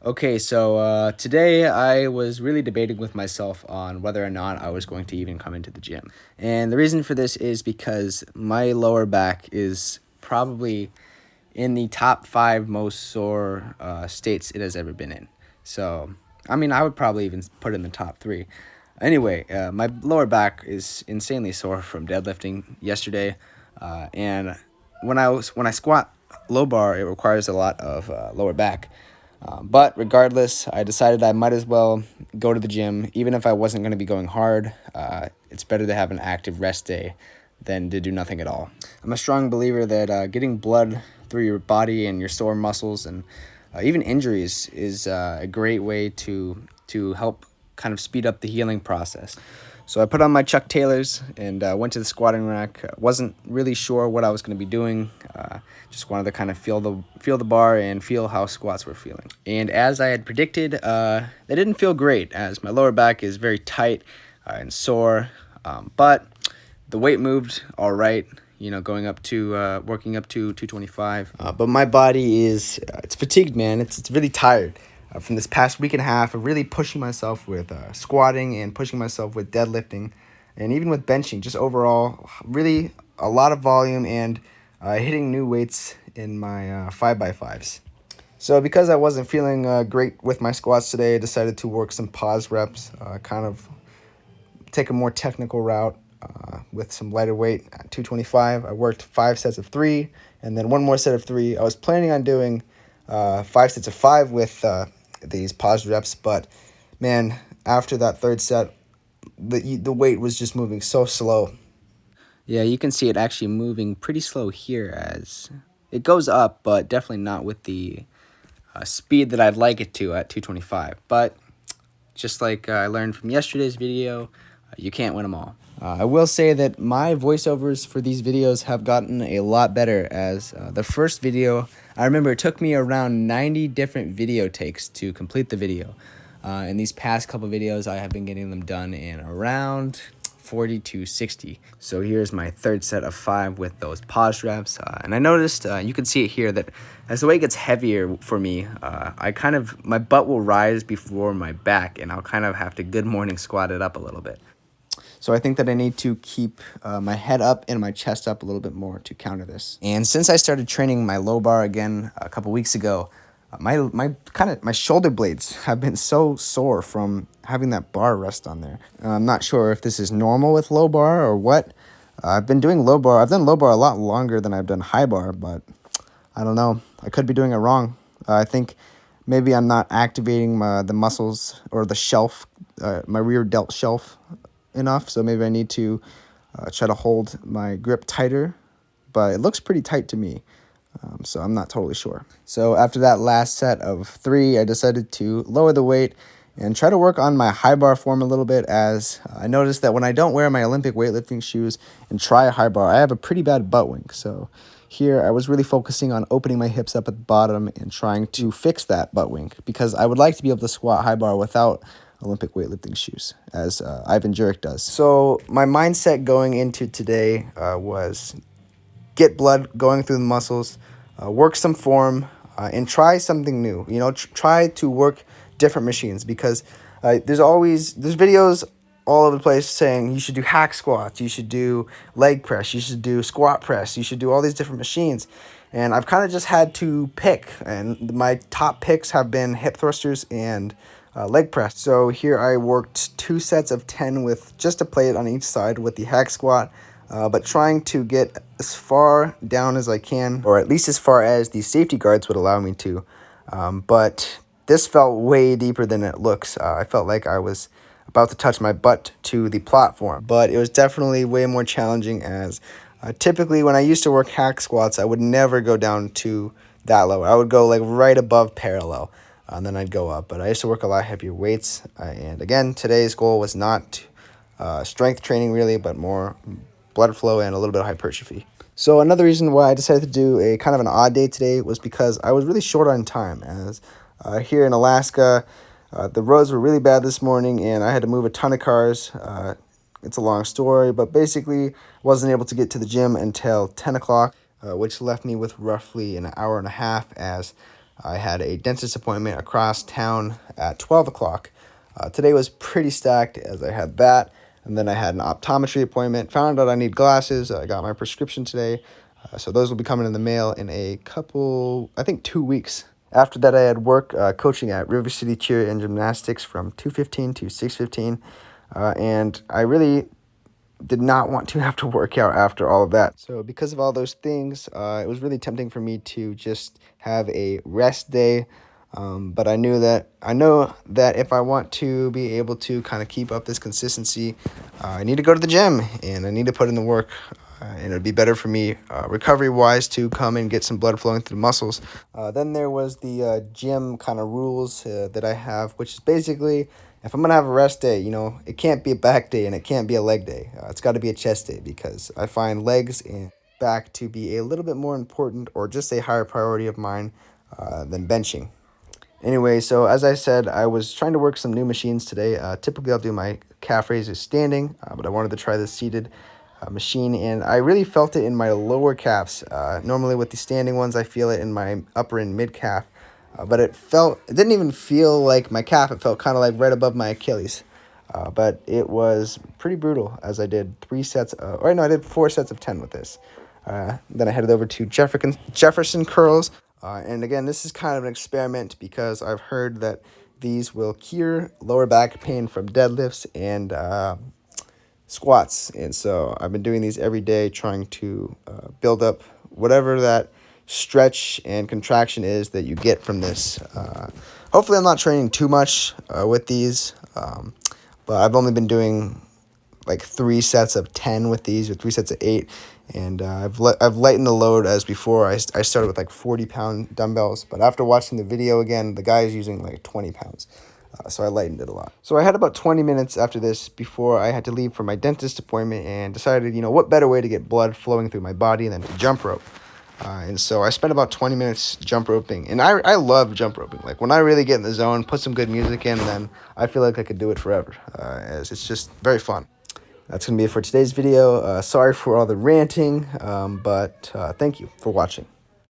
Okay, so today I was really debating with myself on whether or not I was going to even come into the gym. And the reason for this is because my lower back is probably in the top five most sore states it has ever been in. So, I mean, I would probably even put it in the top three. Anyway, my lower back is insanely sore from deadlifting yesterday, and when I squat low bar, it requires a lot of lower back. But regardless, I decided I might as well go to the gym, even if I wasn't going to be going hard. It's better to have an active rest day than to do nothing at all. I'm a strong believer that getting blood through your body and your sore muscles and even injuries is a great way to help kind of speed up the healing process. So I put on my Chuck Taylors and went to the squatting rack. Wasn't really sure what I was going to be doing. Just wanted to kind of feel the bar and feel how squats were feeling. And as I had predicted, they didn't feel great as my lower back is very tight and sore. But the weight moved all right. You know, going up to working up to 225. But my body is it's fatigued, man. It's really tired from this past week and a half of really pushing myself with squatting and pushing myself with deadlifting and even with benching. Just overall, really a lot of volume and hitting new weights in my 5x5s. So because I wasn't feeling great with my squats today, I decided to work some pause reps, kind of take a more technical route with some lighter weight at 225. I worked 5 sets of 3 and then one more set of 3. I was planning on doing 5 sets of 5 with these pause reps, but man, after that third set, the weight was just moving so slow. Yeah, you can see it actually moving pretty slow here as it goes up, but definitely not with the speed that I'd like it to at 225. But just like I learned from yesterday's video, you can't win them all. I will say that my voiceovers for these videos have gotten a lot better as the first video, I remember it took me around 90 different video takes to complete the video. In these past couple videos, I have been getting them done in around 40 to 60. So here's my third set of 5 with those pause reps. And I noticed, you can see it here, that as the weight gets heavier for me, my butt will rise before my back, and I'll kind of have to good morning squat it up a little bit. So I think that I need to keep my head up and my chest up a little bit more to counter this. And since I started training my low bar again a couple weeks ago, my shoulder blades have been so sore from having that bar rest on there. I'm not sure if this is normal with low bar or what. I've been doing low bar. I've done low bar a lot longer than I've done high bar, but I don't know. I could be doing it wrong. I think maybe I'm not activating the muscles or the shelf, my rear delt shelf enough. So maybe I need to try to hold my grip tighter, but it looks pretty tight to me. So I'm not totally sure. So after that last set of 3, I decided to lower the weight and try to work on my high bar form a little bit, as I noticed that when I don't wear my Olympic weightlifting shoes and try a high bar, I have a pretty bad butt wink. So here I was really focusing on opening my hips up at the bottom and trying to fix that butt wink, because I would like to be able to squat high bar without Olympic weightlifting shoes, as Ivan Jurek does. So my mindset going into today was get blood going through the muscles, work some form, and try something new. You know, try to work different machines, because there's videos all over the place saying you should do hack squats, you should do leg press, you should do squat press, you should do all these different machines. And I've kind of just had to pick, and my top picks have been hip thrusters and leg press. So here I worked 2 sets of 10 with just a plate on each side with the hack squat, but trying to get as far down as I can, or at least as far as the safety guards would allow me to. But this felt way deeper than it looks. I felt like I was about to touch my butt to the platform, but it was definitely way more challenging, as typically when I used to work hack squats, I would never go down to that low. I would go like right above parallel, and then I'd go up. But I used to work a lot heavier weights, and again, today's goal was not strength training really, but more blood flow and a little bit of hypertrophy. So another reason why I decided to do a kind of an odd day today was because I was really short on time, as here in Alaska, the roads were really bad this morning, and I had to move a ton of cars. It's a long story, but basically wasn't able to get to the gym until 10 o'clock, which left me with roughly an hour and a half, as I had a dentist appointment across town at 12 o'clock. Today was pretty stacked as I had that, and then I had an optometry appointment. Found out I need glasses. I got my prescription today, so those will be coming in the mail in a couple, I think 2 weeks. After that, I had work coaching at River City Cheer and Gymnastics from 2:15 to 6:15, and I really did not want to have to work out after all of that. So because of all those things, it was really tempting for me to just have a rest day. But I know that if I want to be able to kind of keep up this consistency, I need to go to the gym and I need to put in the work. And it would be better for me recovery-wise to come and get some blood flowing through the muscles. Then there was the gym kind of rules that I have, which is basically, if I'm going to have a rest day, it can't be a back day and it can't be a leg day. It's got to be a chest day because I find legs and back to be a little bit more important or just a higher priority of mine than benching. Anyway, so as I said, I was trying to work some new machines today. Typically, I'll do my calf raises standing, but I wanted to try the seated machine, and I really felt it in my lower calves. Normally with the standing ones, I feel it in my upper and mid calf, but it didn't even feel like my calf. It felt kind of like right above my Achilles. But it was pretty brutal as I did I did 4 sets of 10 with this. Then I headed over to Jefferson curls. And again, this is kind of an experiment because I've heard that these will cure lower back pain from deadlifts and squats. And so I've been doing these every day, trying to build up whatever that stretch and contraction is that you get from this. Hopefully I'm not training too much with these, but I've only been doing like 3 sets of 10 with these, or 3 sets of 8. And I've lightened the load as before. I started with like 40-pound dumbbells, but after watching the video again, the guy is using like 20 pounds. So I lightened it a lot. So I had about 20 minutes after this before I had to leave for my dentist appointment and decided, what better way to get blood flowing through my body than to jump rope. And so I spent about 20 minutes jump roping. And I love jump roping. Like when I really get in the zone, put some good music in, then I feel like I could do it forever, as it's just very fun. That's going to be it for today's video. Sorry for all the ranting, but thank you for watching.